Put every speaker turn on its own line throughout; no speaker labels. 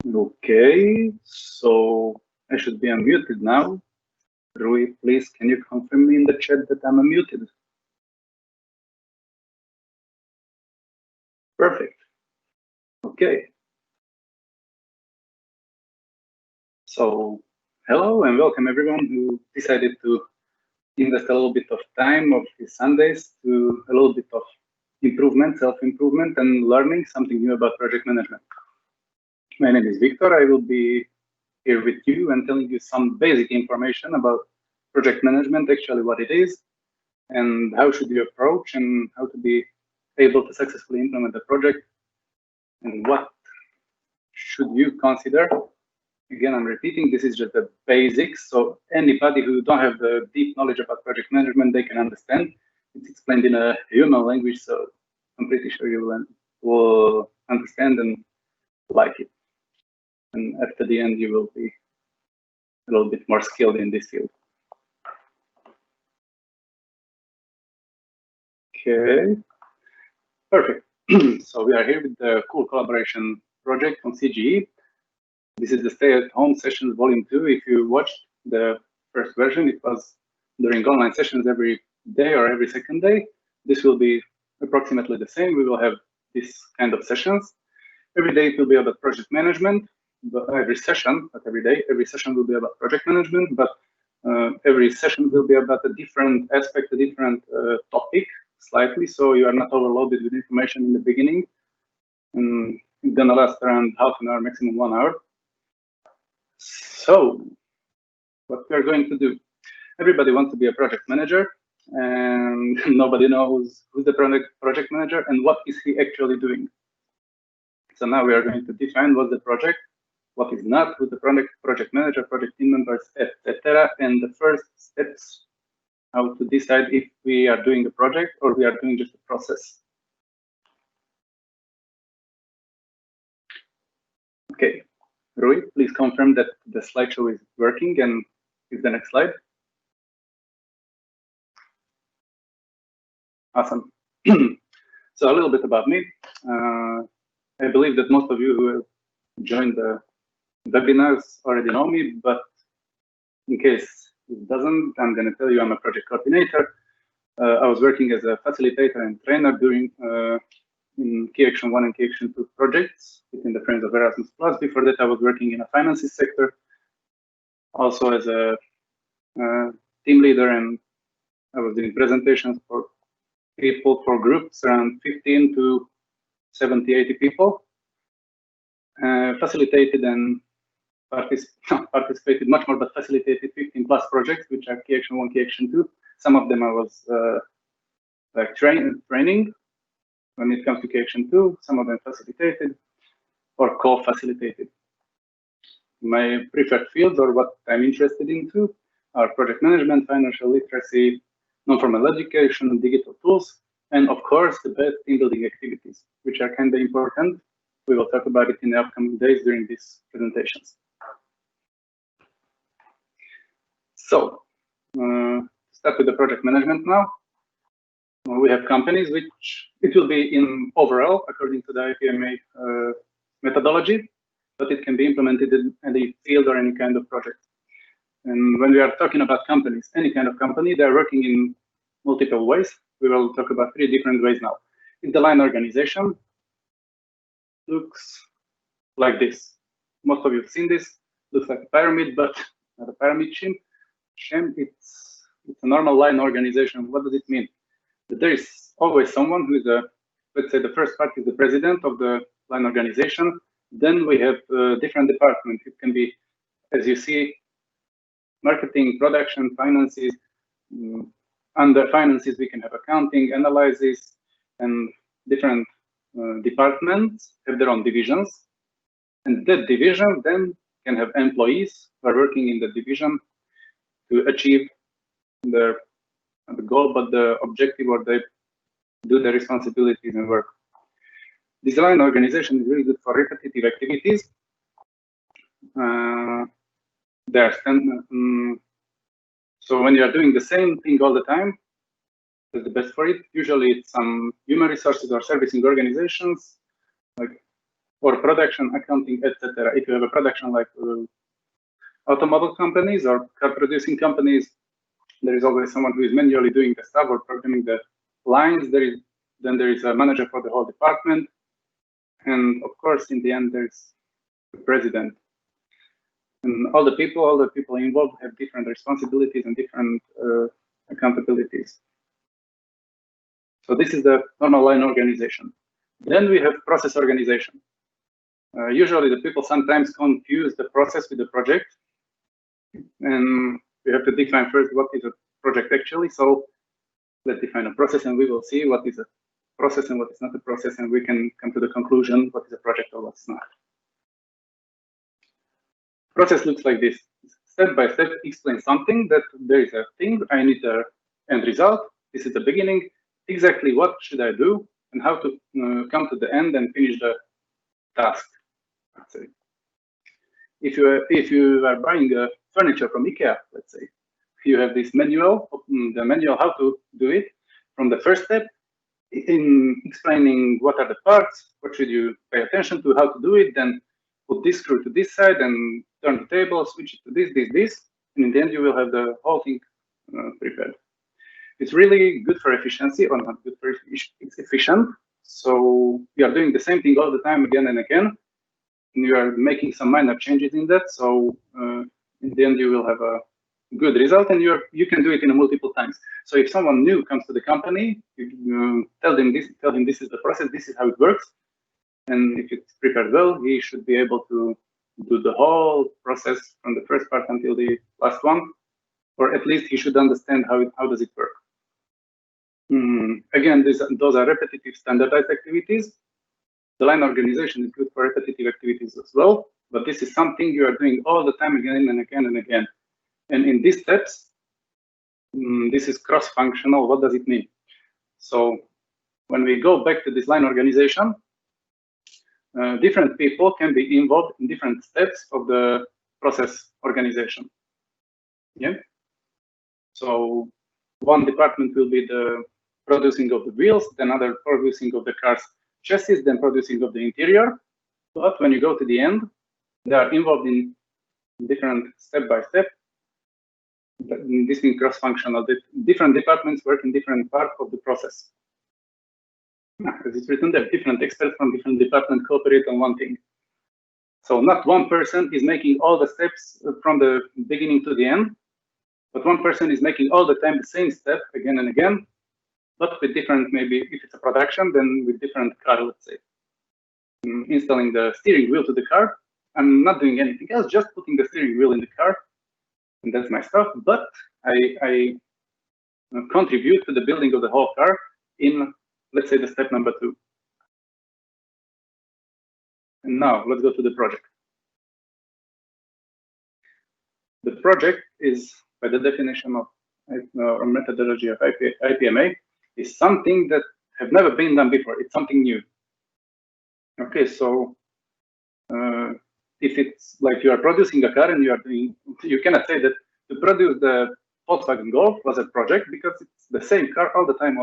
Okay, so I should be unmuted now. Rui, please, can you confirm me in the chat that I'm unmuted? Perfect. Okay. So, hello and welcome everyone who decided to invest a little bit of time of these Sundays to a little bit of improvement, self-improvement, and learning something new about project management. My name is Viktor. I will be here with you and telling you some basic information about project management, actually what it is, and how should you approach and how to be able to successfully implement the project, and what should you consider. Again, I'm repeating, this is just the basics, so anybody who don't have the deep knowledge about project management, they can understand. It's explained in a human language, so I'm pretty sure you will understand and like it. And after the end, you will be a little bit more skilled in this field. Okay, perfect. So we are here with the cool collaboration project on CGE. This is the stay-at-home sessions volume 2. If you watched the first version, it was during online sessions every day or every second day. This will be approximately the same. We will have this kind of sessions. Every day it will be about project management. But every session, not every day, every session will be about project management, but every session will be about a different aspect, a different topic slightly, so you are not overloaded with information in the beginning. And it's gonna last around half an hour, maximum 1 hour. So what we're going to do, everybody wants to be a project manager, and nobody knows who's the project manager and what is he actually doing. So now we are going to define what's the project, what is not, who's the project manager, project team members, etc. And the first steps, how to decide if we are doing a project or we are doing just a process. Okay, Rui, please confirm that the slideshow is working, and is the next slide. Awesome. So a little bit about me. I believe that most of you who have joined the webinars already know me, but in case it doesn't, I'm going to tell you I'm a project coordinator. I was working as a facilitator and trainer during in Key Action 1 and Key Action 2 projects within the Friends of Erasmus+. Before that, I was working in a finances sector, also as a team leader, and I was doing presentations for people, for groups around 15 to 70, 80 people. Facilitated and participated much more, but facilitated 15 plus projects, which are Key Action 1, Key Action 2. Some of them I was like training when it comes to Key Action 2, some of them facilitated or co-facilitated. My preferred fields, or what I'm interested into, are project management, financial literacy, non-formal education, digital tools, and of course the best team building activities, which are kind of important. We will talk about it in the upcoming days during these presentations. So, start with the project management now. We have companies, which it will be in overall according to the IPMA methodology, but it can be implemented in any field or any kind of project. And when we are talking about companies, any kind of company, they're working in multiple ways. We will talk about 3 different ways now. In the line organization, looks like this. Most of you have seen this. Looks like a pyramid, but not a pyramid scheme. It's a normal line organization. What does it mean? That there is always someone who is let's say the first part is the president of the line organization. Then we have different departments. It can be, as you see, marketing, production, finances. Under finances, we can have accounting, analysis, and different departments have their own divisions. And that division then can have employees who are working in the division to achieve the goal, but the objective, or they do their responsibilities and work. This line organization is really good for repetitive activities. So when you are doing the same thing all the time, that's the best for it. Usually it's some human resources or servicing organizations, like or production, accounting, etc. If you have a production like automobile companies or car producing companies, there is always someone who is manually doing the stuff or programming the lines. Then there is a manager for the whole department, and of course, in the end, there's the president. And all the people involved have different responsibilities and different accountabilities. So this is the normal line organization. Then we have process organization. Usually the people sometimes confuse the process with the project. And we have to define first what is a project actually. So let's define a process and we will see what is a process and what is not a process, and we can come to the conclusion what is a project or what's not. Process looks like this. Step by step, explain something, that there is a thing, I need the end result. This is the beginning. Exactly what should I do and how to come to the end and finish the task. Let's say. If you are buying furniture from IKEA, let's say, you have this manual, the manual how to do it. From the first step, in explaining what are the parts, what should you pay attention to, how to do it, then put this screw to this side and turn the table, switch it to this, and in the end you will have the whole thing prepared. It's really good for efficiency, or not good for it's efficient. So we are doing the same thing all the time, again and again, and you are making some minor changes in that. So in the end you will have a good result, and you can do it in multiple times. So if someone new comes to the company, you tell him this is the process, this is how it works. And if it's prepared well, he should be able to do the whole process from the first part until the last one, or at least he should understand how does it work. Again, those are repetitive standardized activities. The line organization is good for repetitive activities as well, but this is something you are doing all the time, again and again and again. And in these steps, this is cross-functional. What does it mean? So when we go back to this line organization, different people can be involved in different steps of the process organization. Yeah. So one department will be the producing of the wheels, then other producing of the car's chassis, then producing of the interior. But when you go to the end, they are involved in different step by step. This means cross-functional. Different departments work in different parts of the process. As it's written there, different experts from different departments cooperate on one thing. So not one person is making all the steps from the beginning to the end, but one person is making all the time the same step again and again, but with different, maybe if it's a production, then with different car, let's say. Installing the steering wheel to the car, I'm not doing anything else, just putting the steering wheel in the car, and that's my stuff, but I contribute to the building of the whole car in, let's say, the step number 2. And now let's go to the project. The project is, by the definition of or methodology of IPMA, is something that have never been done before. It's something new. Okay, so if it's like you are producing a car and you cannot say that to produce the Volkswagen Golf was a project, because it's the same car all the time.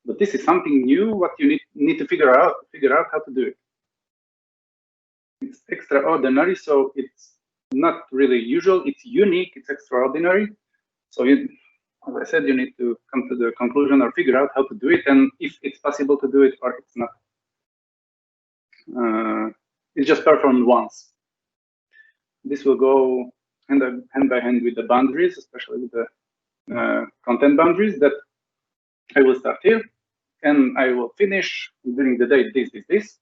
But this is something new. What you need to figure out how to do it. It's extraordinary, so it's not really usual. It's unique. It's extraordinary. So as I said, you need to come to the conclusion or figure out how to do it, and if it's possible to do it or it's not. It's just performed once. This will go hand by hand with the boundaries, especially with the content boundaries, that I will start here and I will finish during the day this.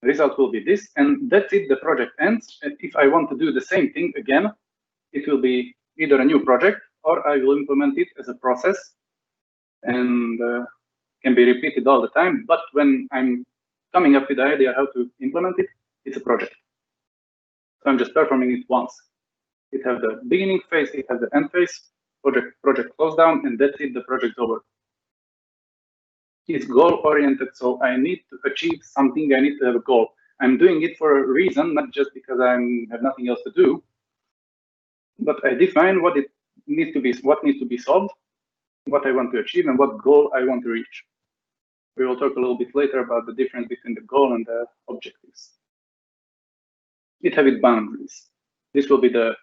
The result will be this, and that's it. The project ends. And if I want to do the same thing again, it will be either a new project or I will implement it as a process and can be repeated all the time. But when I'm coming up with the idea how to implement it, it's a project. So I'm just performing it once. It has the beginning phase, it has the end phase, project closed down, and that's it, the project's over. It's goal-oriented, so I need to achieve something, I need to have a goal. I'm doing it for a reason, not just because I have nothing else to do, but I define what needs to be solved, what I want to achieve, and what goal I want to reach. We will talk a little bit later about the difference between the goal and the objectives. it have its boundaries. This will be the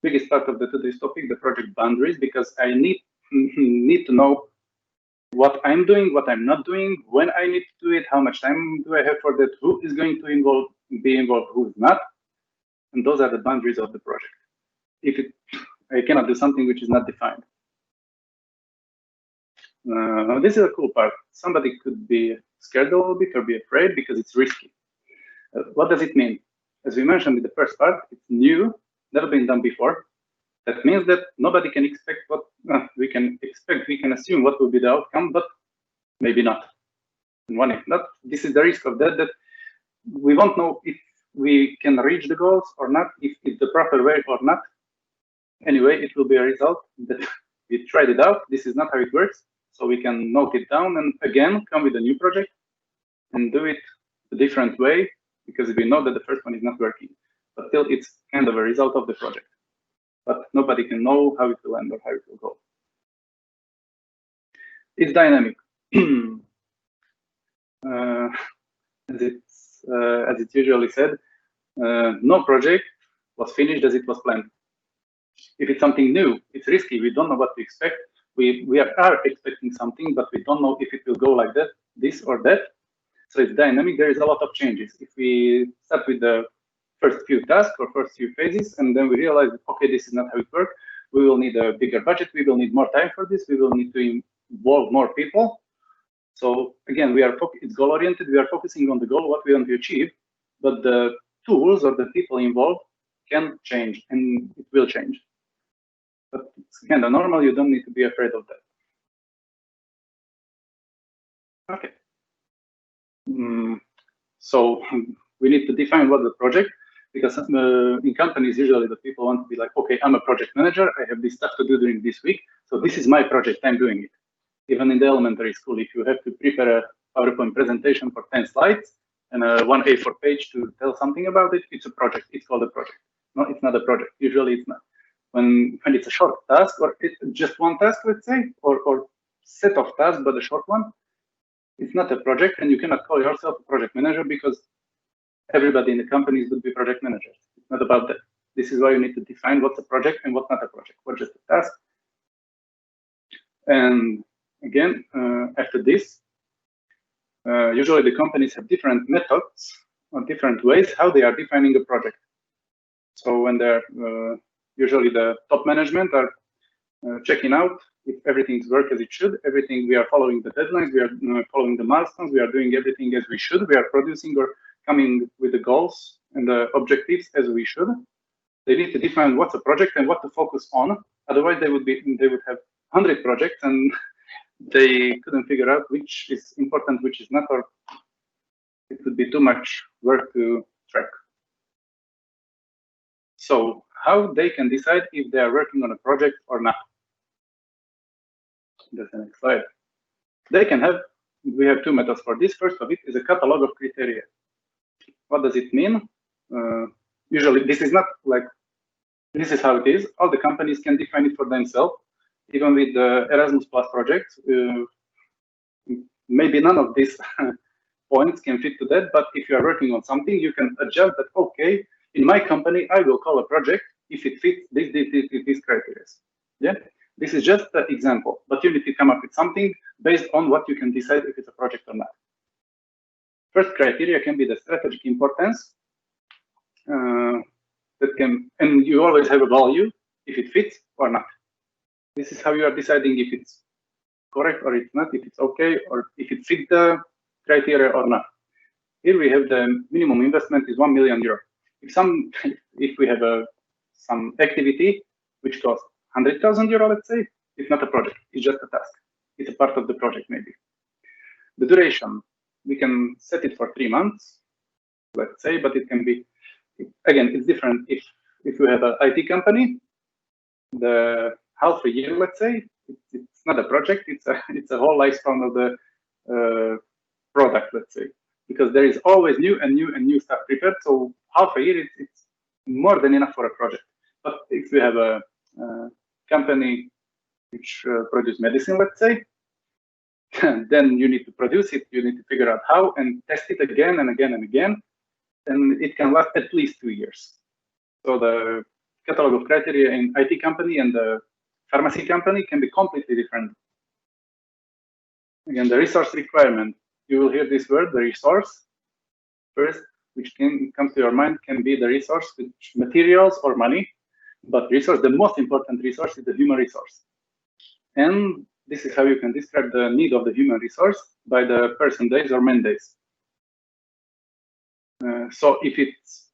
biggest part of today's topic, the project boundaries, because I need to know what I'm doing, what I'm not doing, when I need to do it, how much time do I have for that, who is going to be involved, who is not, and those are the boundaries of the project. I cannot do something which is not defined. This is a cool part. Somebody could be scared a little bit or be afraid because it's risky. What does it mean? As we mentioned in the first part, it's new, never been done before. That means that nobody can expect what we can expect. We can assume what will be the outcome, but maybe not. And if not, this is the risk of that we won't know if we can reach the goals or not, if it's the proper way or not. Anyway, it will be a result that we tried it out. This is not how it works. So we can note it down and again come with a new project and do it a different way because we know that the first one is not working. But still, it's kind of a result of the project. But nobody can know how it will end or how it will go. It's dynamic. As it's usually said, no project was finished as it was planned. If it's something new, it's risky. We don't know what to expect. We are expecting something, but we don't know if it will go like that, this or that. So it's dynamic. There is a lot of changes. If we start with the first few tasks or first few phases, and then we realize, okay, this is not how it works. We will need a bigger budget. We will need more time for this. We will need to involve more people. So again, it's goal-oriented. We are focusing on the goal, what we want to achieve, but the tools or the people involved can change, and it will change. But it's kind of normal. You don't need to be afraid of that. Okay. So we need to define what the project, because in companies, usually the people want to be like, okay, I'm a project manager. I have this stuff to do during this week. So this is my project. I'm doing it. Even in the elementary school, if you have to prepare a PowerPoint presentation for 10 slides and one A4 page to tell something about it, it's a project. It's called a project. No, it's not a project. Usually it's not. When it's a short task or it's just one task, let's say, or set of tasks, but a short one, it's not a project, and you cannot call yourself a project manager because everybody in the companies would be project managers. It's not about that. This is why you need to define what's a project and what's not a project, what's just a task. And again, after this, usually the companies have different methods or different ways how they are defining a project. So when they're usually the top management are checking out if everything's work as it should, we are following the deadlines, we are following the milestones, we are doing everything as we should, we are producing or coming with the goals and the objectives as we should. They need to define what's a project and what to focus on. Otherwise, they would have 100 projects and they couldn't figure out which is important, which is not, or it would be too much work to track. So how they can decide if they are working on a project or not? That's the next slide. We have two methods for this. First of it is a catalog of criteria. What does it mean? Usually, this is not like, this is how it is. All the companies can define it for themselves. Even with the Erasmus Plus project, maybe none of these points can fit to that, but if you are working on something, you can adjust that, okay, in my company, I will call a project if it fits these criteria. Yeah, this is just an example, but you need to come up with something based on what you can decide if it's a project or not. First criteria can be the strategic importance. And you always have a value if it fits or not. This is how you are deciding if it's correct or it's not, if it's okay, or if it fits the criteria or not. Here we have the minimum investment is 1 million euro. If we have some activity which costs 100,000 euro, let's say, it's not a project, it's just a task. It's a part of the project, maybe. The duration, we can set it for 3 months, let's say, but it can be, again, it's different. If you have an IT company, the half a year, let's say, it's not a project, it's a whole lifespan of the product, let's say, because there is always new stuff prepared. So half a year, it's more than enough for a project. But if you have a company which produces medicine, let's say, then you need to produce it, you need to figure out how and test it again and again and again. and it can last at least 2 years. So the catalog of criteria in IT company and the pharmacy company can be completely different. Again, the resource requirement, you will hear this word, the resource. First, which comes to your mind can be the resource, which materials or money, but resource, the most important resource is the human resource. And this is how you can describe the need of the human resource by the person days or man days. So if it's,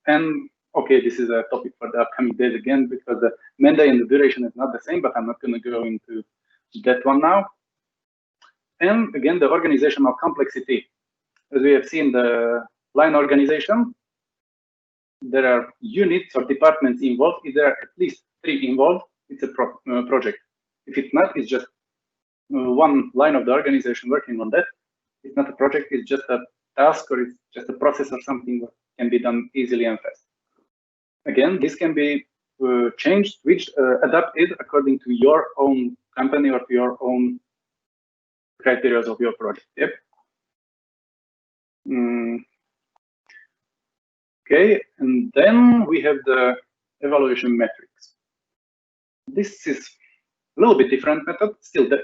and okay, this is a topic for the upcoming days again, because the man day and the duration is not the same, but I'm not going to go into that one now. And again, the organizational complexity. As we have seen, the line organization, there are units or departments involved. If there are at least 3 involved, it's a project. If it's not, it's just one line of the organization working on that. It's not a project, it's just a task, or it's just a process or something that can be done easily and fast. Again, this can be changed, switched, adapted according to your own company or to your own criteria of your project. Yep. Okay, and then we have the evaluation metrics. This is a little bit different method. Still, the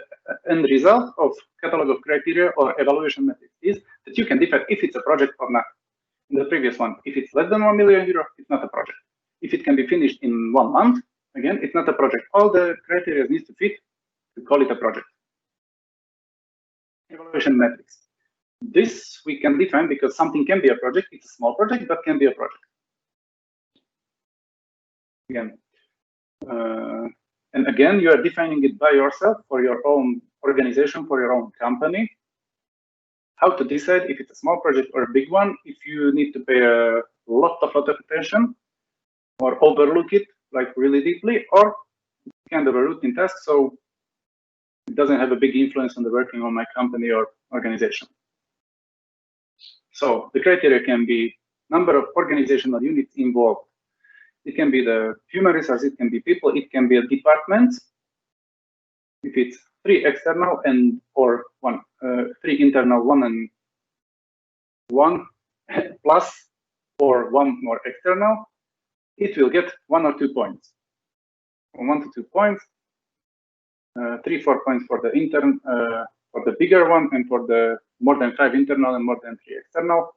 end result of catalog of criteria or evaluation metrics is that you can define if it's a project or not. In the previous one, if it's less than €1 million, it's not a project. If it can be finished in 1 month, again, it's not a project. All the criteria need to fit to call it a project. Evaluation metrics. This we can define because something can be a project. It's a small project, but can be a project. Again, and again, you are defining it by yourself for your own organization, for your own company. How to decide if it's a small project or a big one, if you need to pay a lot of attention or overlook it like really deeply, or kind of a routine task, so it doesn't have a big influence on the working on my company or organization. So the criteria can be number of organizational units involved. It can be the human resources, it can be people, it can be a department. If it's 3 external and or 3 internal, 1 and 1 plus or 1 more external, it will get 1 or 2 points. From 1 to 2 points, 3, 4 points for the intern, for the bigger one, and for the more than 5 internal and more than 3 external,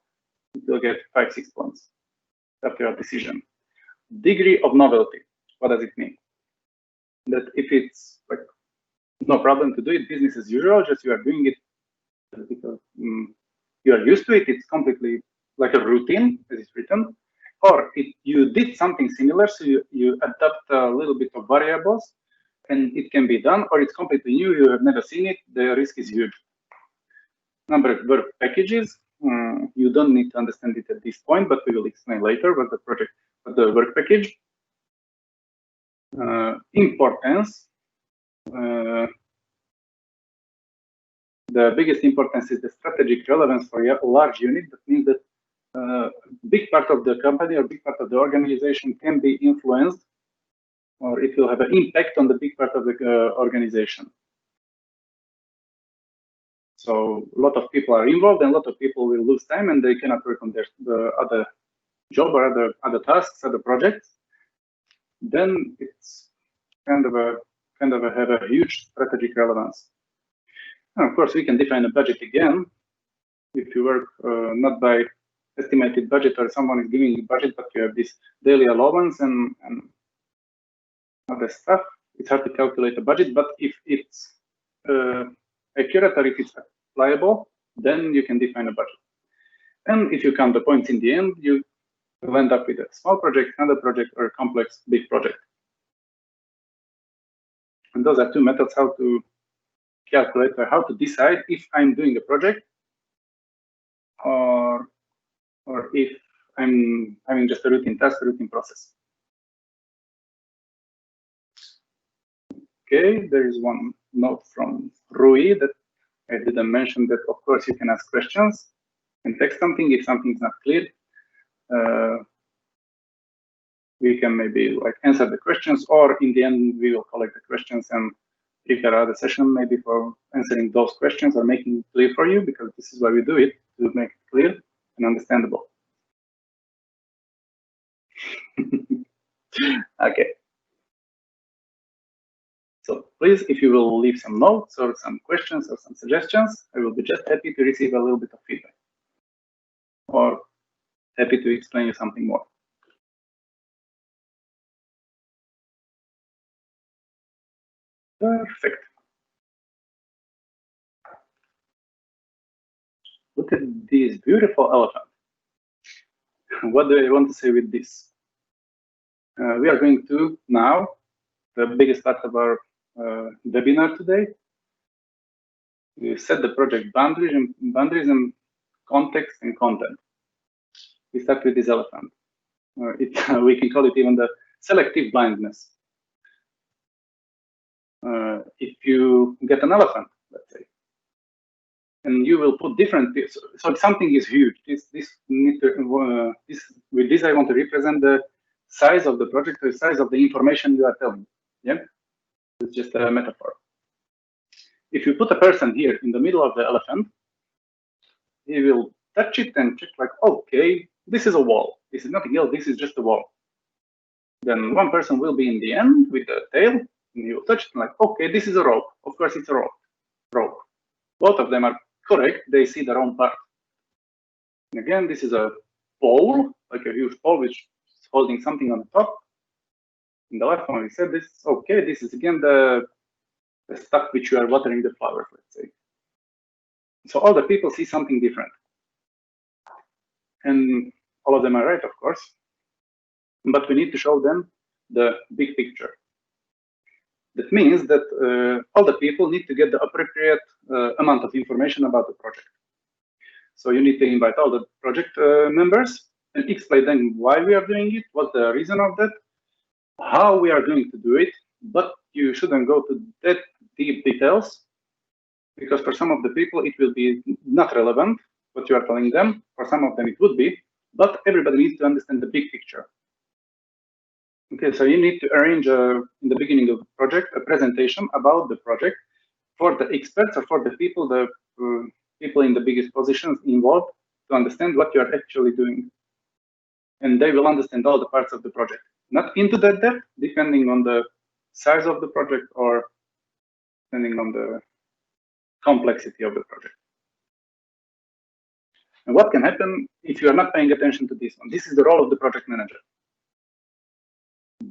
it will get 5, 6 points. That's your decision. Degree of novelty. What does it mean? That if it's like no problem to do it, business as usual, just you are doing it because you are used to it, it's completely like a routine as it's written, or you did something similar, so you adapt a little bit of variables and it can be done, or it's completely new, you have never seen it, the risk is huge. Number of work packages, you don't need to understand it at this point, but we will explain later what the work package. Importance. The biggest importance is the strategic relevance for a large unit. That means that a big part of the company or big part of the organization can be influenced, or it will have an impact on the big part of the organization. So a lot of people are involved, and a lot of people will lose time, and they cannot work on the other job or other tasks, other projects. Then it's kind of have a huge strategic relevance. And of course, we can define a budget again. If you work not by estimated budget, or someone is giving you budget, but you have this daily allowance and other stuff, it's hard to calculate a budget. But if it's accurate or if it's applicable, then you can define a budget. And if you count the points in the end, you will end up with a small project, another project, or a complex big project. And those are 2 methods how to calculate or how to decide if I'm doing a project or if I'm having just a routine task, a routine process. Okay, there is one note from Rui that I didn't mention, that of course you can ask questions and text something if something is not clear. We can maybe answer the questions, or in the end we will collect the questions and prepare another session maybe for answering those questions or making it clear for you, because this is why we do it, to make it clear and understandable. Okay. So please, if you will leave some notes or some questions or some suggestions, I will be just happy to receive a little bit of feedback, or happy to explain you something more. Perfect. Look at this beautiful elephant. What do I want to say with this? We are going to now, the biggest part of our webinar today, we set the project boundaries and context and content. We start with this elephant. We can call it even the selective blindness. If you get an elephant, let's say, and you will put different, so something is huge. With this I want to represent the size of the project, the size of the information you are telling. Yeah, it's just a metaphor. If you put a person here in the middle of the elephant, he will touch it and check like, okay, this is a wall. This is nothing else. This is just a wall. Then one person will be in the end with the tail, and he will touch it and like, okay, this is a rope. Of course, it's a rope. Both of them are correct. They see the wrong part. And again, this is a pole, like a huge pole which is holding something on the top. In the last one, we said this. Okay, this is again the stuff which you are watering the flowers, let's say. So all the people see something different. And all of them are right, of course. But we need to show them the big picture. That means that all the people need to get the appropriate amount of information about the project. So you need to invite all the project members and explain them why we are doing it, what's the reason of that, how we are going to do it, but you shouldn't go to that deep details, because for some of the people it will be not relevant what you are telling them. For some of them it would be, but everybody needs to understand the big picture. Okay, so you need to arrange in the beginning of the project a presentation about the project for the experts or for the people, people in the biggest positions involved, to understand what you are actually doing. And they will understand all the parts of the project. Not into that depth, depending on the size of the project or depending on the complexity of the project. And what can happen if you are not paying attention to this one? This is the role of the project manager.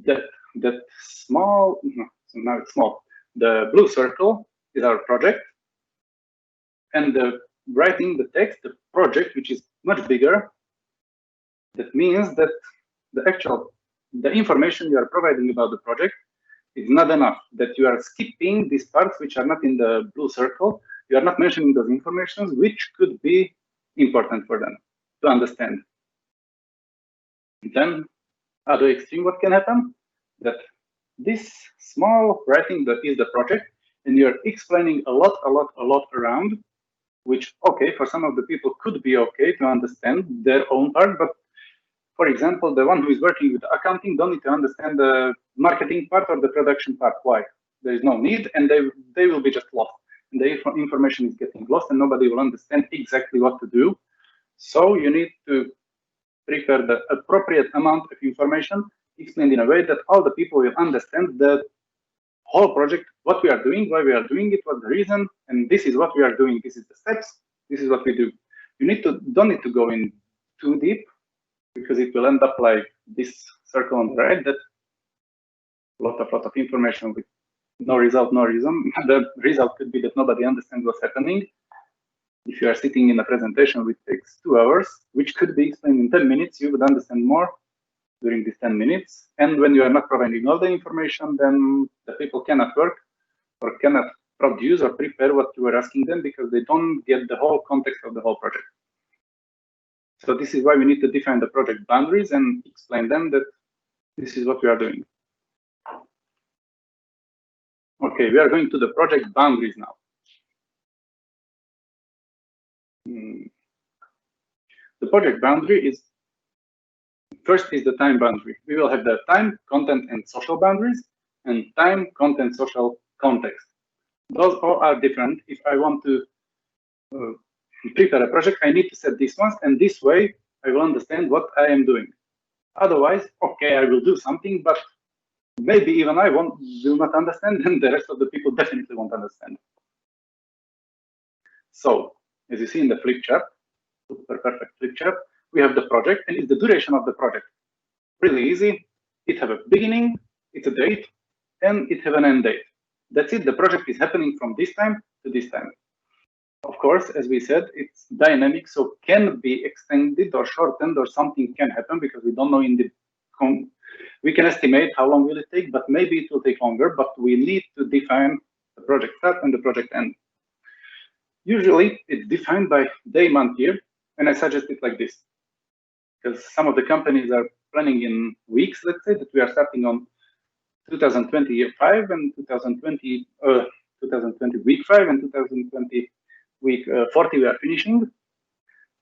That small, no, now it's small. The blue circle is our project, and writing the text, the project, which is much bigger. That means that the information you are providing about the project is not enough, that you are skipping these parts which are not in the blue circle. You are not mentioning those informations which could be important for them to understand. Then, at the extreme, what can happen? That this small writing that is the project, and you're explaining a lot around, which, okay, for some of the people could be okay to understand their own part, but for example, the one who is working with accounting don't need to understand the marketing part or the production part. Why? There is no need, and they will be just lost. And the information is getting lost, and nobody will understand exactly what to do. So you need to prepare the appropriate amount of information, explained in a way that all the people will understand the whole project, what we are doing, why we are doing it, what's the reason, and this is what we are doing. This is the steps. This is what we do. You don't need to go in too deep, because it will end up like this circle on the right, that lot of information with no result, no reason. The result could be that nobody understands what's happening. If you are sitting in a presentation which takes 2 hours, which could be explained in 10 minutes, you would understand more during these 10 minutes. And when you are not providing all the information, then the people cannot work or cannot produce or prepare what you are asking them, because they don't get the whole context of the whole project. So this is why we need to define the project boundaries and explain them that this is what we are doing. Okay, we are going to the project boundaries now. The project boundary is, first is the time boundary. We will have the time, content, and social boundaries, and time, content, social, context. Those all are different. If I want to prepare a project, I need to set these ones, and this way I will understand what I am doing. Otherwise, okay, I will do something, but maybe even I will not understand, and the rest of the people definitely won't understand. So, as you see in the flip chart, super perfect flip chart, we have the project, and it's the duration of the project. Really easy. It have a beginning, it's a date, and it have an end date. That's it. The project is happening from this time to this time. Of course, as we said, it's dynamic, so can be extended or shortened, or something can happen because we don't know in the. We can estimate how long will it take, but maybe it will take longer. But we need to define the project start and the project end. Usually, it's defined by day, month, year, and I suggest it like this, because some of the companies are planning in weeks. Let's say that we are starting on 2020 year 5 and 2020 week 5 and 2020 week 40 we are finishing.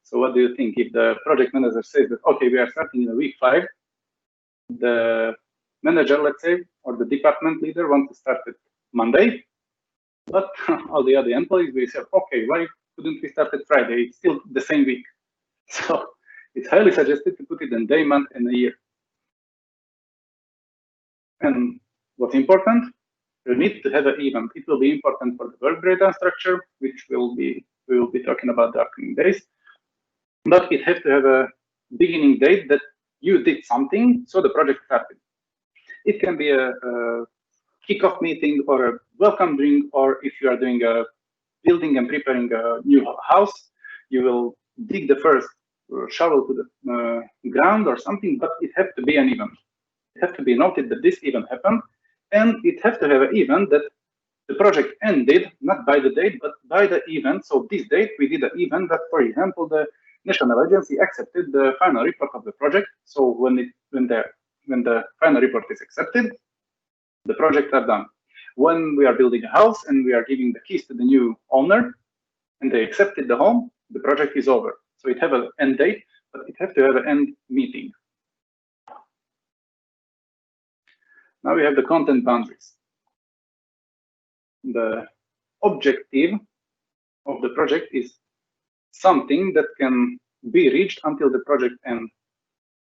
So what do you think if the project manager says that, okay, we are starting in week 5, the manager, let's say, or the department leader wants to start it Monday, but all the other employees will say, okay, why couldn't we start it Friday? It's still the same week. So it's highly suggested to put it in day, month, and a year. And what's important, you need to have an event. It will be important for the work breakdown structure, which we will be talking about the upcoming days. But it has to have a beginning date that you did something, so the project started. It can be a kickoff meeting or a welcome drink, or if you are doing a building and preparing a new house, you will dig the first shovel to the ground or something, but it has to be an event. It has to be noted that this event happened, and it has to have an event that the project ended, not by the date, but by the event. So this date, we did an event that, for example, the national agency accepted the final report of the project. So when the final report is accepted, the projects are done. When we are building a house and we are giving the keys to the new owner, and they accepted the home, the project is over. So it have an end date, but it has to have an end meeting. Now we have the content boundaries. The objective of the project is something that can be reached until the project ends.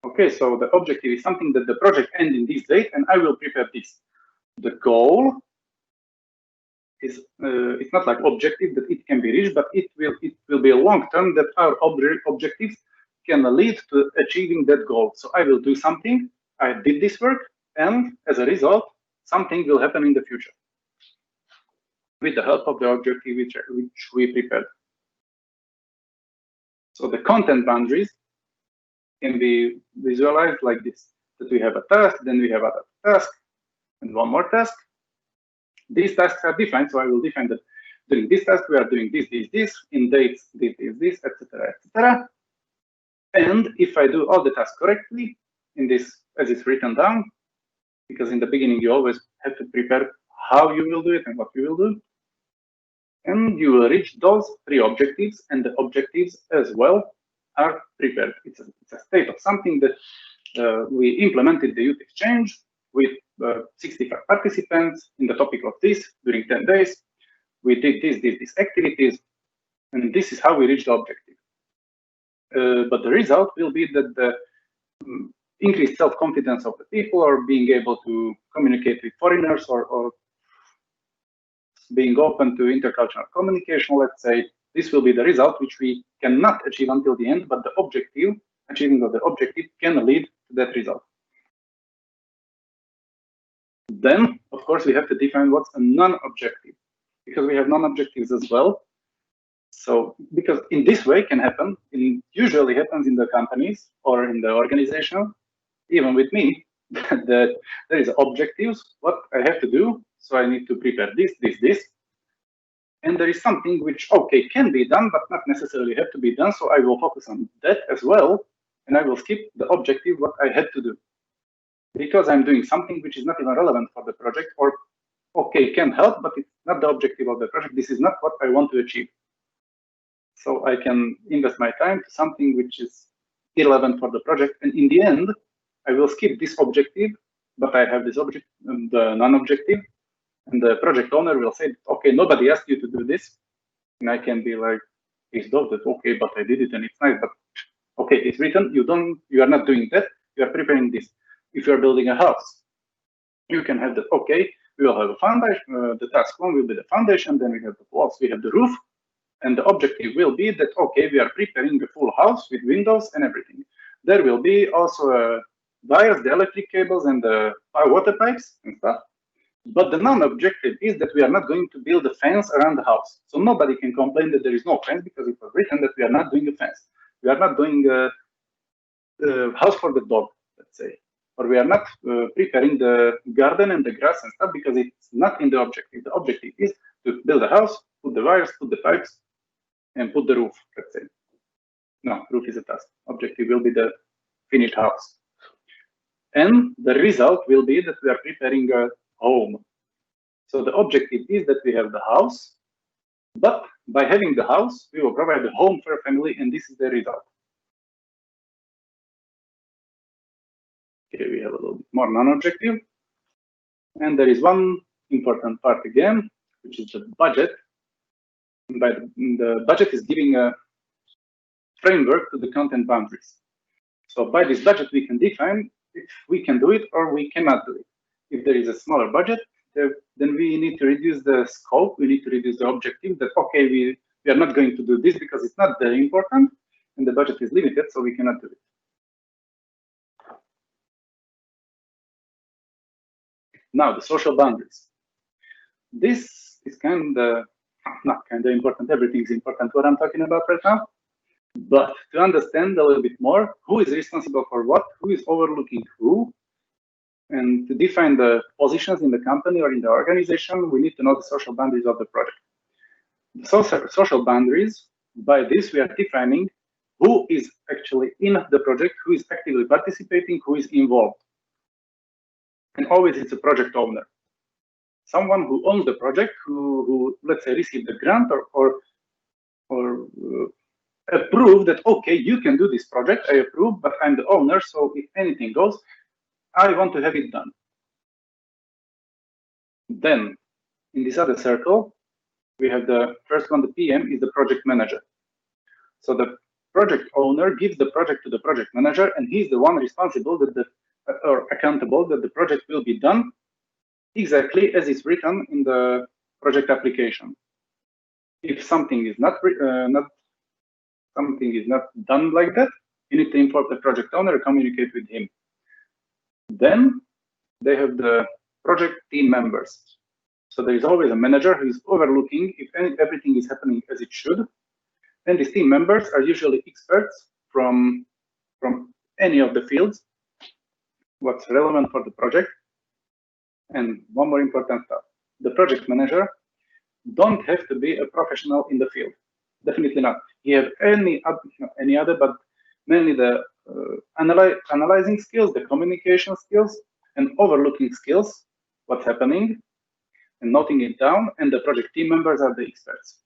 Okay, so the objective is something that the project ends in this date, and I will prepare this. The goal is it's not like objective that it can be reached, but it will be a long term that our objectives can lead to achieving that goal. So I will do something, I did this work, and as a result, something will happen in the future with the help of the objective which we prepared. So the content boundaries can be visualized like this, that we have a task, then we have a task, and one more task. These tasks are defined, so I will define that during this task we are doing this, in dates, this, etc., etc. And if I do all the tasks correctly in this, as it's written down, because in the beginning you always have to prepare how you will do it and what you will do, and you will reach those 3 objectives, and the objectives as well are prepared. It's a state of something that we implemented the youth exchange with 65 participants in the topic of this during 10 days. We did these activities, and this is how we reached the objective. But the result will be that the increased self-confidence of the people, or being able to communicate with foreigners, or being open to intercultural communication, let's say, this will be the result which we cannot achieve until the end, but the objective, achieving of the objective, can lead to that result. Then, of course, we have to define what's a non-objective, because we have non-objectives as well. So, because in this way can happen, it usually happens in the companies or in the organization, even with me, that there is objectives, what I have to do. So I need to prepare this. And there is something which, okay, can be done, but not necessarily have to be done. So I will focus on that as well. And I will skip the objective, what I had to do. Because I'm doing something which is not even relevant for the project, or, okay, can help, but it's not the objective of the project. This is not what I want to achieve. So I can invest my time to something which is irrelevant for the project. And in the end, I will skip this objective, but I have this object, the non-objective. And the project owner will say, okay, nobody asked you to do this. And I can be like, pissed off that, okay, but I did it and it's nice, but okay, it's written, you are not doing that. You are preparing this. If you are building a house, you can have the, okay, we will have a foundation, the task one will be the foundation, then we have the walls, we have the roof, and the objective will be that, okay, we are preparing a full house with windows and everything. There will be also wires, the electric cables, and the water pipes and stuff. But the non-objective is that we are not going to build a fence around the house. So nobody can complain that there is no fence because it was written that we are not doing a fence. We are not doing a house for the dog, let's say. Or we are not preparing the garden and the grass and stuff because it's not in the objective. The objective is to build a house, put the wires, put the pipes, and put the roof, let's say. No, roof is a task. Objective will be the finished house. And the result will be that we are preparing a home. So the objective is that we have the house, but by having the house, we will provide a home for a family, and this is the result. Okay, we have a little bit more non-objective. And there is one important part again, which is the budget. By the budget is giving a framework to the content boundaries. So by this budget, we can define if we can do it or we cannot do it. If there is a smaller budget, then we need to reduce the scope, we need to reduce the objective that, okay, we are not going to do this because it's not very important and the budget is limited, so we cannot do it. Now, the social boundaries. This is not kind of important, everything is important what I'm talking about right now. But to understand a little bit more, who is responsible for what, who is overlooking who, and to define the positions in the company or in the organization, we need to know the social boundaries of the project. The social boundaries, by this we are defining who is actually in the project, who is actively participating, who is involved. And always it's a project owner. Someone who owns the project, who let's say received the grant or approve that, okay, you can do this project, I approve, but I'm the owner, so if anything goes, I want to have it done. Then, in this other circle, we have the first one, the PM, is the project manager. So the project owner gives the project to the project manager, and he's the one responsible or accountable that the project will be done exactly as it's written in the project application. If something is not done like that, you need to inform the project owner and communicate with him. Then they have the project team members. So there is always a manager who is overlooking if everything is happening as it should. And these team members are usually experts from any of the fields, what's relevant for the project. And one more important stuff, the project manager don't have to be a professional in the field. Definitely not. He have any other, but mainly the analyzing skills, the communication skills, and overlooking skills, what's happening, and noting it down, and the project team members are the experts.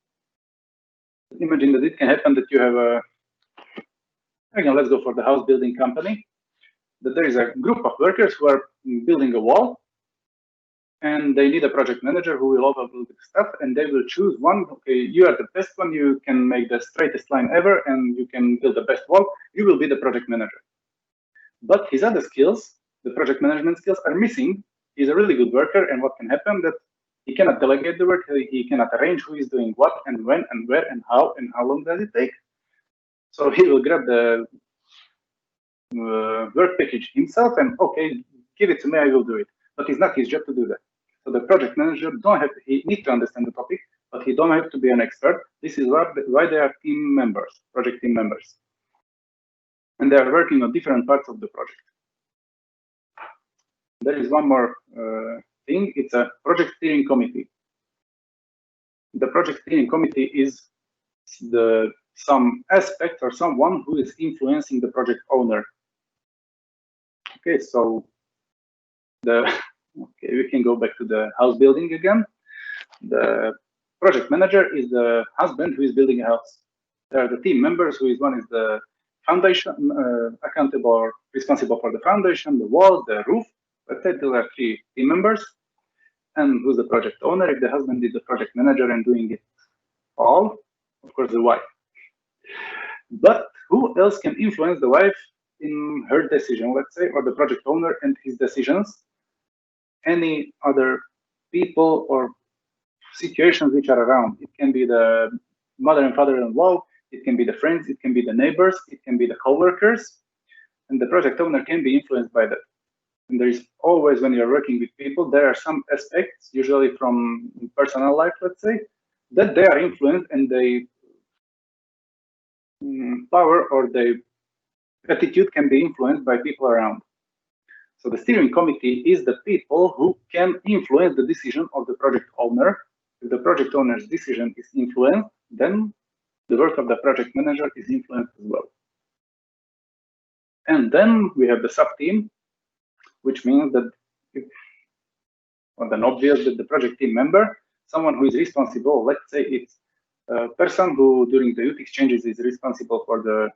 Imagine that it can happen that you have again, let's go for the house building company, that there is a group of workers who are building a wall, and they need a project manager who will overlook the stuff, and they will choose one. Okay, you are the best one, you can make the straightest line ever, and you can build the best wall, you will be the project manager. But his other skills, the project management skills, are missing. He's a really good worker, and what can happen that he cannot delegate the work, he cannot arrange who is doing what, and when, and where, and how long does it take. So he will grab the work package himself and, okay, give it to me, I will do it. But it's not his job to do that. So the project manager he needs to understand the topic, but he don't have to be an expert. This is why they are team members, project team members. And they are working on different parts of the project. There is one more thing, it's a project steering committee. The project steering committee is some aspect or someone who is influencing the project owner. Okay, so we can go back to the house building again. The project manager is the husband who is building a house. There are the team members, one is the foundation, accountable or responsible for the foundation, the walls, the roof. Let's say there are 3 team members. And who's the project owner? If the husband is the project manager and doing it all, of course, the wife. But who else can influence the wife in her decision, let's say, or the project owner and his decisions, any other people or situations which are around. It can be the mother and father-in-law, it can be the friends, it can be the neighbors, it can be the co-workers, and the project owner can be influenced by that. And there is always, when you're working with people, there are some aspects, usually from personal life, let's say, that they are influenced and they power or their attitude can be influenced by people around. So the steering committee is the people who can influence the decision of the project owner. If the project owner's decision is influenced, then the work of the project manager is influenced as well. And then we have the sub-team, which means that, then obvious that the project team member, someone who is responsible, let's say it's a person who during the youth exchanges is responsible for the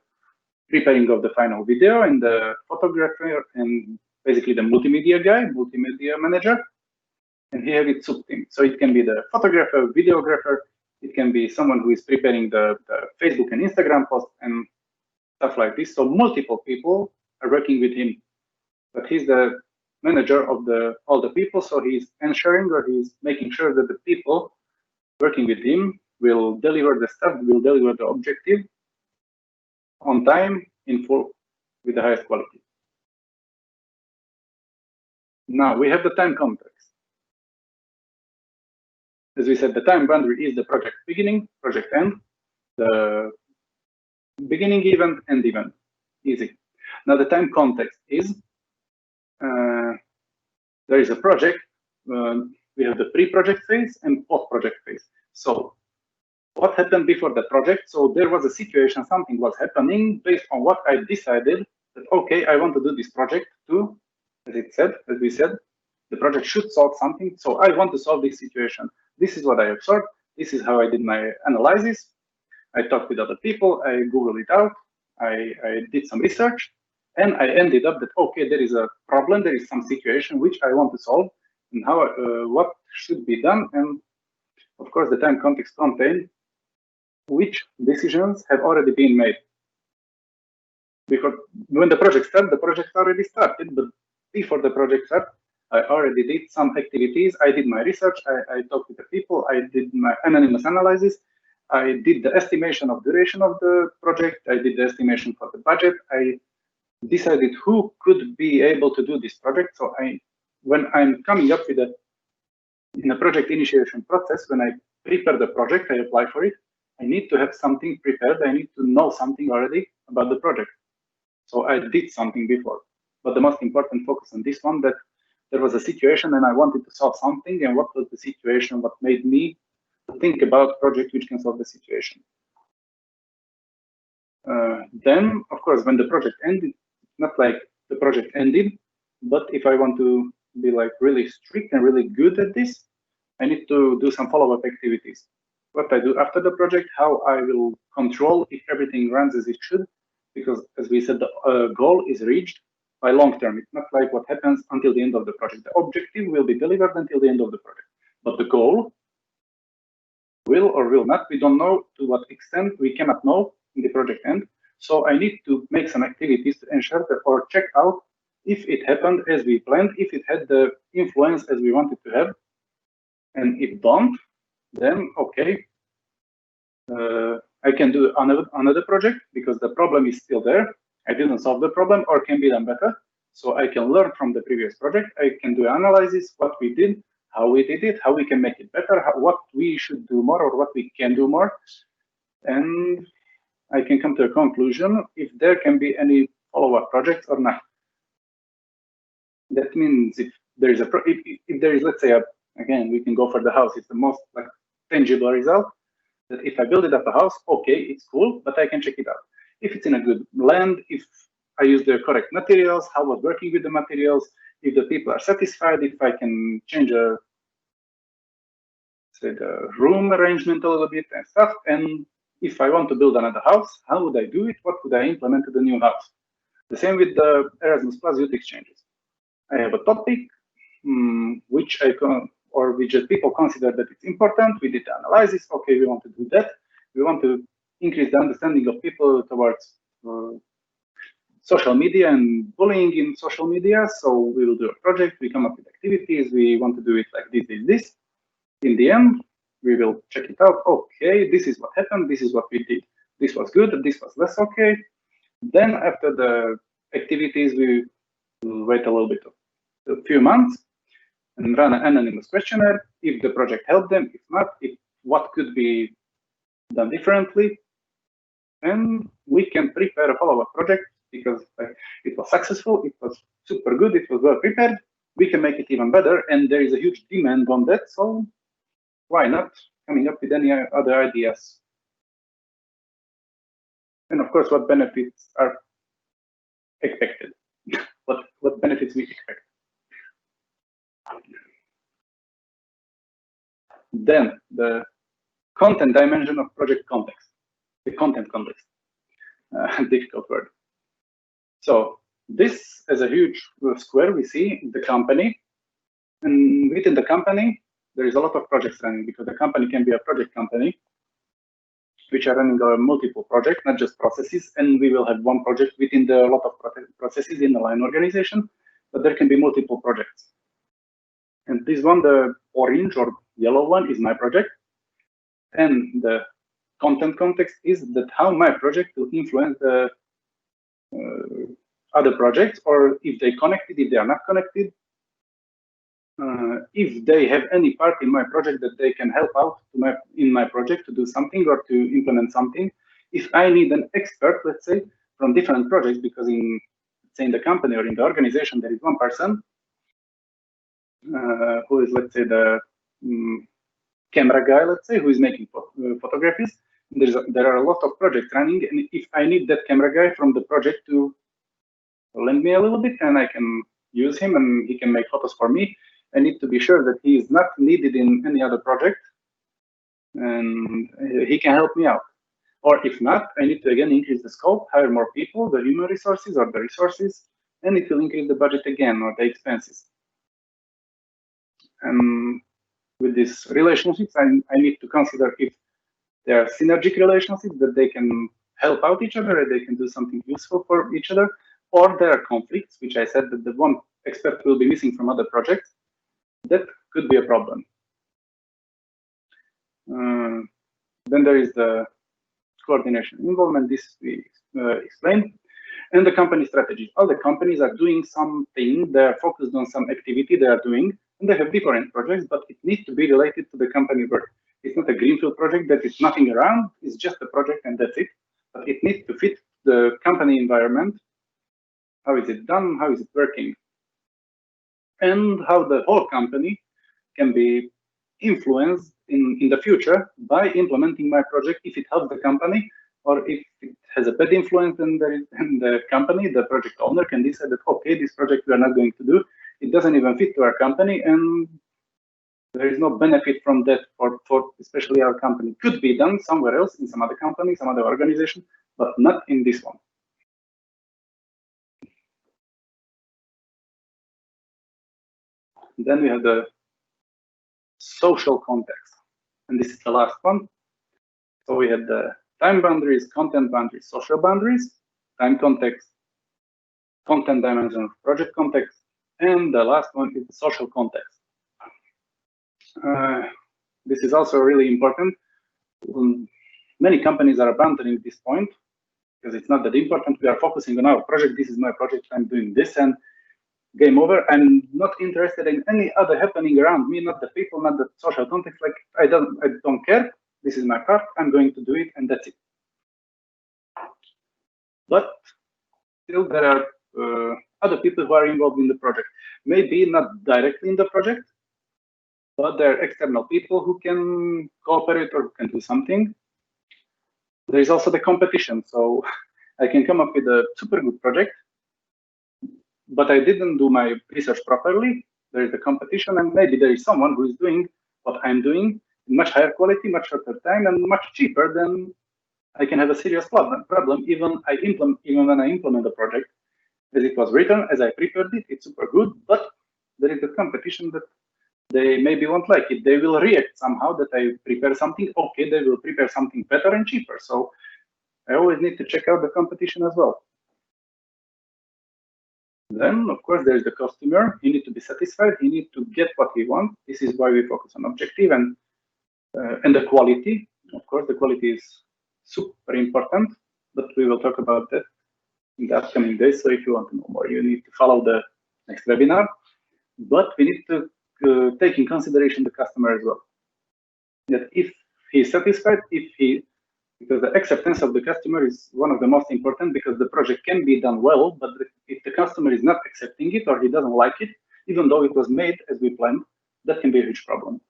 preparing of the final video, and the photographer, and basically the multimedia guy, multimedia manager, and here it's sub-team. So it can be the photographer, videographer, it can be someone who is preparing the Facebook and Instagram post and stuff like this. So multiple people are working with him, but he's the manager of all the people. So he's ensuring, or he's making sure that the people working with him will deliver the stuff, will deliver the objective on time, in full, with the highest quality. Now we have the time context. As we said, the time boundary is the project beginning, project end, the beginning event, end event. Easy. Now the time context is, there is a project, we have the pre-project phase and post-project phase. So what happened before the project? So there was a situation, something was happening based on what I decided that, okay, I want to do this project too, as we said, the project should solve something. So I want to solve this situation. This is what I observed. This is how I did my analysis. I talked with other people. I Googled it out. I did some research, and I ended up that, okay, there is a problem. There is some situation which I want to solve, and how what should be done. And of course, the time context contains which decisions have already been made. Because when the project started, the project already started, but before the project started, I already did some activities. I did my research. I talked with the people. I did my anonymous analysis. I did the estimation of duration of the project. I did the estimation for the budget. I decided who could be able to do this project. So when I'm coming up with in a project initiation process, when I prepare the project, I apply for it, I need to have something prepared. I need to know something already about the project. So I did something before. But the most important focus on this one, that there was a situation and I wanted to solve something, and what was the situation, what made me think about project which can solve the situation. Then, of course, when the project ended, not like the project ended, but if I want to be like really strict and really good at this, I need to do some follow-up activities. What I do after the project, how I will control if everything runs as it should, because as we said, the goal is reached by long term. It's not like what happens until the end of the project. The objective will be delivered until the end of the project, but the goal will or will not, we don't know to what extent, we cannot know in the project end. So I need to make some activities to ensure that, or check out if it happened as we planned, if it had the influence as we wanted to have. And if don't, then okay, I can do another project because the problem is still there. I didn't solve the problem or can be done better. So I can learn from the previous project. I can do analysis, what we did, how we did it, how we can make it better, what we should do more or what we can do more. And I can come to a conclusion if there can be any follow-up projects or not. That means if there is if there is, let's say, again, we can go for the house. It's the most like tangible result. That if I build it up a house, okay, it's cool, but I can check it out. If it's in a good land, if I use the correct materials, how I was working with the materials, if the people are satisfied, if I can change the room arrangement a little bit and stuff. And if I want to build another house, how would I do it? What would I implement to the new house? The same with the Erasmus Plus youth exchanges. I have a topic which which people consider that it's important. We did the analysis. Okay, we want to do that. We want to increase the understanding of people towards social media and bullying in social media. So we will do a project, we come up with activities, we want to do it like this. In the end, we will check it out. Okay, this is what happened, this is what we did. This was good, this was less okay. Then after the activities, we will wait a little bit, a few months, and run an anonymous questionnaire. If the project helped them, if not, what could be done differently. And we can prepare a follow-up project because it was successful, it was super good, it was well prepared. We can make it even better, and there is a huge demand on that. So why not coming up with any other ideas? And of course, what benefits are expected? what benefits we expect? Then the content dimension of project context, the content context, difficult word. So this is a huge square we see in the company, and within the company there is a lot of projects running, because the company can be a project company which are running multiple projects, not just processes, and we will have one project within the lot of processes in the line organization, but there can be multiple projects. And this one, the orange or yellow one, is my project, and the content context is that how my project will influence the other projects, or if they connected, if they are not connected, if they have any part in my project that they can help out in my project to do something or to implement something. If I need an expert, let's say, from different projects, because in the company or in the organization there is one person who is, let's say, the camera guy, let's say, who is making photographies. There are a lot of projects running, and if I need that camera guy from the project to lend me a little bit, and I can use him and he can make photos for me, I need to be sure that he is not needed in any other project and he can help me out. Or if not, I need to again increase the scope, hire more people, the human resources or the resources, and it will increase the budget again or the expenses. And with these relationships, I need to consider if there are synergic relationships, that they can help out each other, or they can do something useful for each other, or there are conflicts, which I said that the one expert will be missing from other projects. That could be a problem. Then there is the coordination involvement. This we explained. And the company strategy. All the companies are doing something. They are focused on some activity they are doing, and they have different projects, but it needs to be related to the company work. It's not a greenfield project that is nothing around. It's just a project and that's it. But it needs to fit the company environment. How is it done? How is it working? And how the whole company can be influenced in the future by implementing my project, if it helps the company, or if it has a bad influence, then the company, the project owner, can decide that, okay, this project we are not going to do. It doesn't even fit to our company, and there is no benefit from that for especially our company. Could be done somewhere else, in some other company, some other organization, but not in this one. Then we have the social context, and this is the last one. So we had the time boundaries, content boundaries, social boundaries, time context, content dimension of project context, and the last one is the social context. This is also really important. Many companies are abandoning this point because it's not that important. We are focusing on our project. This is my project. I'm doing this, and game over. I'm not interested in any other happening around me, not the people, not the social context. Like I don't care. This is my part. I'm going to do it, and that's it. But still, there are other people who are involved in the project. Maybe not directly in the project, but there are external people who can cooperate or who can do something. There is also the competition. So I can come up with a super good project, but I didn't do my research properly. There is a competition, and maybe there is someone who is doing what I'm doing in much higher quality, much shorter time, and much cheaper. Then I can have a serious problem even when I implement the project as it was written, as I prepared it. It's super good, but there is a competition that they maybe won't like it. They will react somehow that I prepare something. Okay, they will prepare something better and cheaper. So I always need to check out the competition as well. Then, of course, there's the customer. He needs to be satisfied. He needs to get what he wants. This is why we focus on objective and the quality. Of course, the quality is super important, but we will talk about that in the upcoming days. So if you want to know more, you need to follow the next webinar. But we need to take in consideration the customer as well. That if he's satisfied, because the acceptance of the customer is one of the most important, because the project can be done well, but if the customer is not accepting it or he doesn't like it, even though it was made as we planned, that can be a huge problem.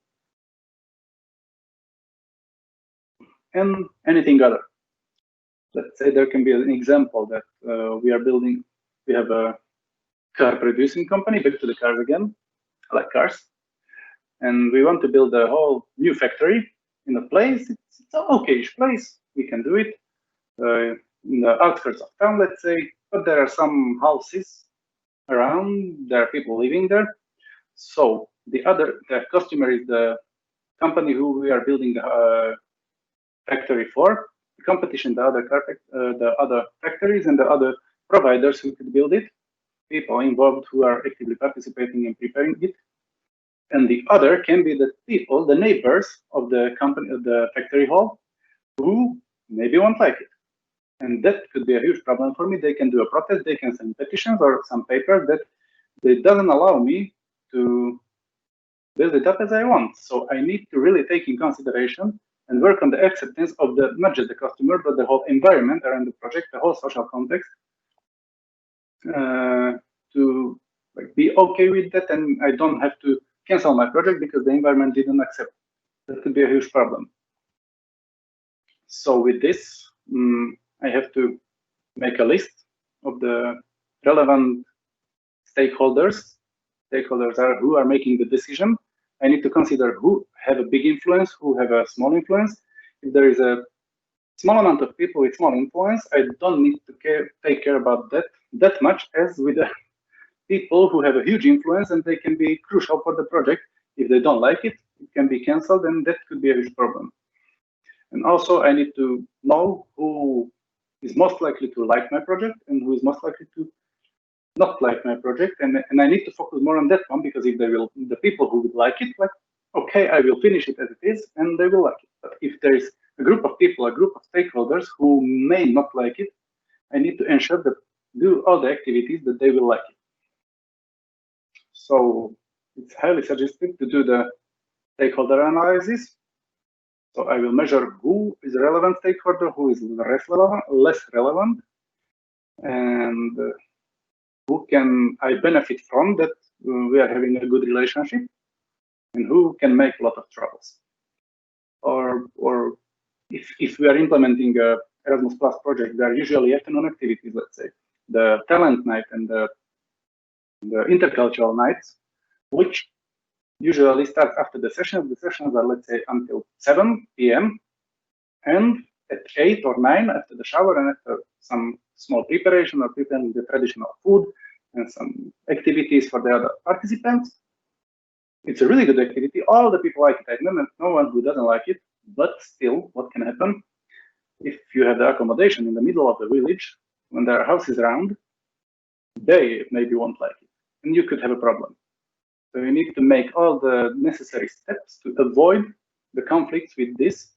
And anything other. Let's say there can be an example that we are building, we have a car producing company, back to the cars again, I like cars. And we want to build a whole new factory in a place. It's an okay-ish place. We can do it in the outskirts of town, let's say. But there are some houses around. There are people living there. So the customer is the company who we are building the factory for. The competition, the other factories and the other providers who could build it. People involved who are actively participating in preparing it. And the other can be the people, the neighbors of the company, of the factory hall, who maybe won't like it. And that could be a huge problem for me. They can do a protest, they can send petitions or some papers that they doesn't allow me to build it up as I want. So I need to really take in consideration and work on the acceptance of the not just the customer, but the whole environment around the project, the whole social context, to be okay with that, and I don't have to cancel my project because the environment didn't accept. That could be a huge problem. So with this, I have to make a list of the relevant stakeholders. Stakeholders are who are making the decision. I need to consider who have a big influence, who have a small influence. If there is a small amount of people with small influence, I don't need to take care about that much as with the people who have a huge influence, and they can be crucial for the project. If they don't like it, it can be cancelled, and that could be a huge problem. And also, I need to know who is most likely to like my project and who is most likely to not like my project. And I need to focus more on that one, because if the people who would like it, okay, I will finish it as it is, and they will like it. But if there is a group of people, a group of stakeholders who may not like it, I need to ensure that do all the activities that they will like it. So it's highly suggested to do the stakeholder analysis. So I will measure who is a relevant stakeholder, who is less relevant, and who can I benefit from that we are having a good relationship, and who can make a lot of troubles. Or if we are implementing a Erasmus Plus project, there are usually afternoon activities, let's say, the talent night and the intercultural nights, which usually start after the sessions. The sessions are, let's say, until 7 p.m. and at 8 or 9 after the shower and after some small preparation or preparing the traditional food and some activities for the other participants. It's a really good activity. All the people like it. I know no one who doesn't like it, but still, what can happen if you have the accommodation in the middle of the village when there are houses around? They maybe won't like it, and you could have a problem. So you need to make all the necessary steps to avoid the conflicts with this.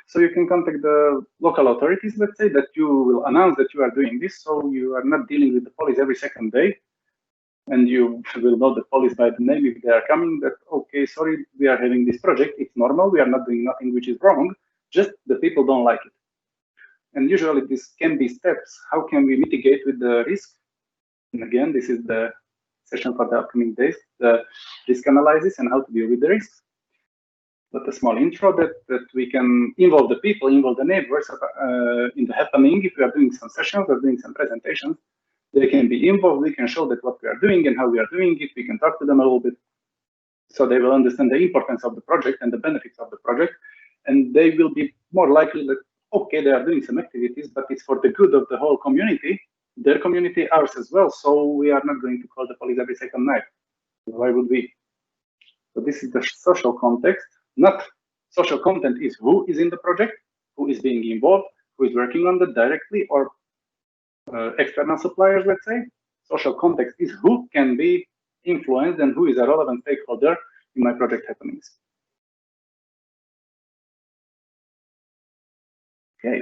So you can contact the local authorities, let's say, that you will announce that you are doing this, so you are not dealing with the police every second day, and you will know the police by the name if they are coming, that, okay, sorry, we are having this project, it's normal, we are not doing nothing which is wrong, just the people don't like it. And usually this can be steps. How can we mitigate with the risk? And again, this is the session for the upcoming days, the risk analysis and how to deal with the risks. But a small intro that we can involve the people, involve the neighbors in the happening. If we are doing some sessions or doing some presentations, they can be involved. We can show that what we are doing and how we are doing it. We can talk to them a little bit, so they will understand the importance of the project and the benefits of the project. And they will be more likely that, okay, they are doing some activities, but it's for the good of the whole community, their community, ours as well. So we are not going to call the police every second night. Why would we? So this is the social context. Not social content is who is in the project, who is being involved, who is working on that directly, or external suppliers, let's say. social context is who can be influenced and who is a relevant stakeholder in my project happenings. Okay,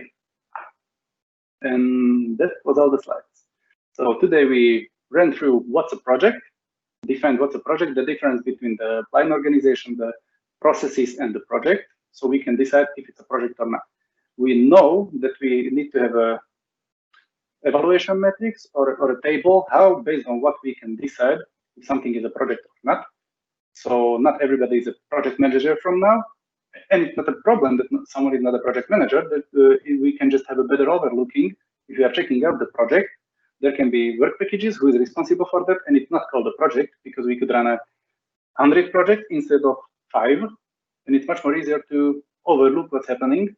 and that was all the slides. So today we ran through what's a project, defined what's a project, the difference between the line organization, the processes, and the project, so we can decide if it's a project or not. We know that we need to have a evaluation metrics or a table, how based on what we can decide if something is a project or not. So not everybody is a project manager from now, and it's not a problem that someone is not a project manager, that we can just have a better overlooking. If you are checking out the project, there can be work packages, who is responsible for that, and it's not called a project because we could run 100 projects instead of 5, and it's much more easier to overlook what's happening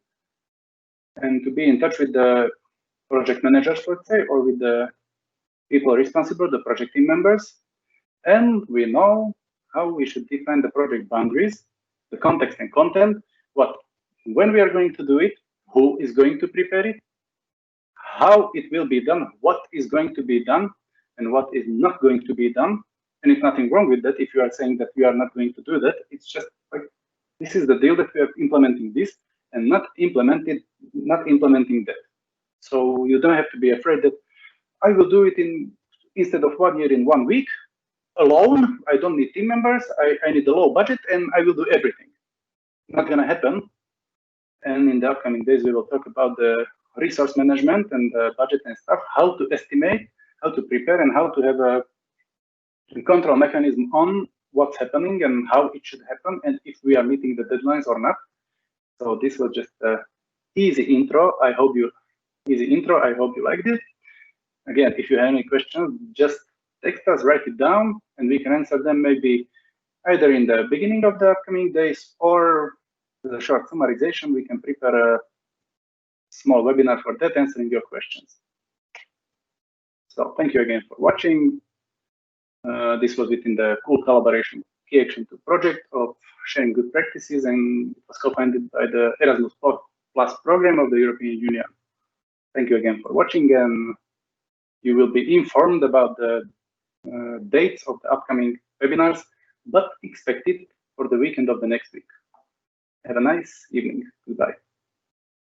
and to be in touch with the project managers, let's say, or with the people responsible, the project team members. And we know how we should define the project boundaries, the context and content, when we are going to do it, who is going to prepare it, how it will be done, what is going to be done, and what is not going to be done. And it's nothing wrong with that if you are saying that we are not going to do that. It's just like, this is the deal that we are implementing this and not implementing that. So you don't have to be afraid that I will do it instead of 1 year in 1 week alone. I don't need team members. I need a low budget and I will do everything. Not going to happen. And in the upcoming days, we will talk about the resource management and the budget and stuff, how to estimate, how to prepare, and how to have a control mechanism on what's happening and how it should happen, and if we are meeting the deadlines or not. So this was just an easy intro. I hope you liked it. Again, if you have any questions, just text us, write it down, and we can answer them maybe either in the beginning of the upcoming days or the short summarization. We can prepare a small webinar for that, answering your questions. So thank you again for watching. This was within the cool collaboration Key Action 2 project of sharing good practices, and it was co-funded by the Erasmus Plus program of the European Union. Thank you again for watching, and you will be informed about the dates of the upcoming webinars, but expect it for the weekend of the next week. Have a nice evening. Goodbye.